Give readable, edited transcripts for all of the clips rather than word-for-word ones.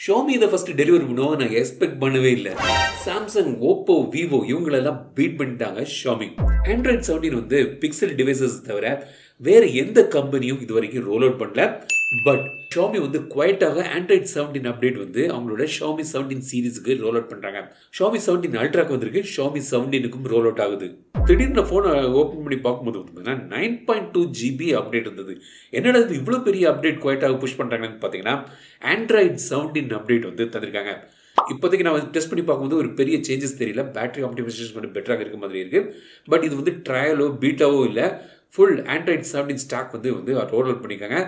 Xiaomi இதை first delivery பண்ணுவாங்க நான் எக்ஸ்பெக்ட் பண்ணவே இல்லை. சாம்சங், ஓப்போ, விவோ இவங்களெல்லாம் பீட் பண்ணிட்டாங்க ஷாமி. ஆண்ட்ராய்ட் 17 வந்து பிக்சல் டிவைசஸ் தவிர வேற எந்த கம்பெனியும் இது வரைக்கும் ரோல் அவுட் பண்ணல. பட் ஷாமி வந்து குவைட்டாக ஆண்ட்ராய்ட் 17 அப்டேட் வந்து அவங்களோட ஷாமி 17 சீரிஸுக்கு ரோல் அவுட் பண்றாங்க. ஷாமி 17 அல்ட்ராக்கு வந்திருக்கு, ஷாமி 17க்கும் ரோல் அவுட் ஆகுது. திடீர்னு ஃபோனை ஓப்பன் பண்ணி பார்க்கும்போது பார்த்தீங்கன்னா 9.2 GB அப்டேட் இருந்தது. என்னடா இது இவ்வளோ பெரிய அப்டேட் குவைட்டாக புஷ் பண்ணுறாங்கன்னு பார்த்தீங்கன்னா ஆண்ட்ராய்ட் 17 அப்டேட் வந்து தந்திருக்காங்க. இப்போதைக்கு நான் டெஸ்ட் பண்ணி பார்க்கும்போது ஒரு பெரிய சேஞ்சஸ் தெரியல. பேட்டரி ஆப்டிமைசேஷன் கொஞ்சம் பெட்டராக இருக்க மாதிரி இருக்கு. பட் இது வந்து ட்ரையலோ பீட்டாவோ இல்லை, ஃபுல் ஆண்ட்ராய்ட் 17 ஸ்டாக் வந்து ரோல் அவுட் பண்ணியிருக்காங்க.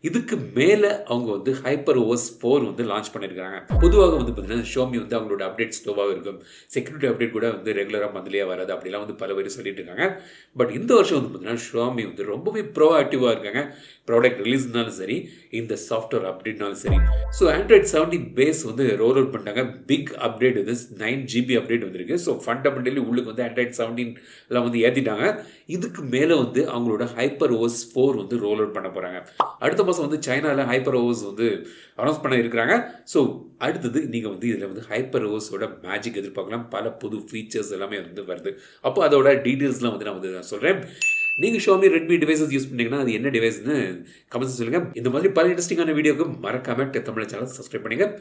இதுக்கு மேலே அவங்க வந்து HyperOS 4 வந்து லான்ச் பண்ணியிருக்காங்க. பொதுவாக வந்து பார்த்தீங்கன்னா ஷாமி வந்து அவங்களோட அப்டேட் ஸ்லோவாக இருக்கும், செக்யூரிட்டி அப்டேட் கூட வந்து ரெகுலராக மந்த்லியாக வராது அப்படிலாம் வந்து பல பேர் சொல்லிட்டு இருக்காங்க. பட் இந்த வருஷம் வந்து பார்த்தீங்கன்னா ஷாமி வந்து ரொம்பவே ப்ரோஆக்டிவாக இருக்காங்க. ப்ராடக்ட் ரிலீஸ்னாலும் சரி, இந்த சாஃப்ட்வேர் அப்டேட்னாலும் சரி. ஸோ ஆண்ட்ராய்ட் 17 பேஸ் வந்து ரோல் அவுட் பண்ணிட்டாங்க. பிக் அப்டேட் இது 9 GB அப்டேட் வந்திருக்கு. ஸோ ஃபண்டமெண்டலி உள்ளுக்கு வந்து ஆண்ட்ராய்ட் 17 வந்து ஏற்றிட்டாங்க. இதுக்கு மேலே வந்து அவங்களோட HyperOS 4 வந்து ரோல் அவுட் பண்ண போகிறாங்க. அடுத்த மாதம் வந்து சைனாவில் HyperOS வந்து அனௌன்ஸ் பண்ண இருக்கிறாங்க. ஸோ அடுத்தது நீங்கள் வந்து இதில் வந்து HyperOSோட மேஜிக் எதிர்பார்க்கலாம். பல புது ஃபீச்சர்ஸ் எல்லாமே வந்து வருது. அப்போ அதோட டீட்டெயில்ஸ்லாம் வந்து நான் சொல்கிறேன். நீங்கள் ஷாமி ரெட்மி டிவைசஸ் யூஸ் பண்ணீங்கன்னா அது என்ன டிவைஸ்னு கமெண்ட்ஸ் சொல்லுங்கள். இந்த மாதிரி பல இன்ட்ரெஸ்டிங்கான வீடியோக்கு மறக்காம தமிழ் சேனல் சப்ஸ்கிரைப் பண்ணுங்கள்.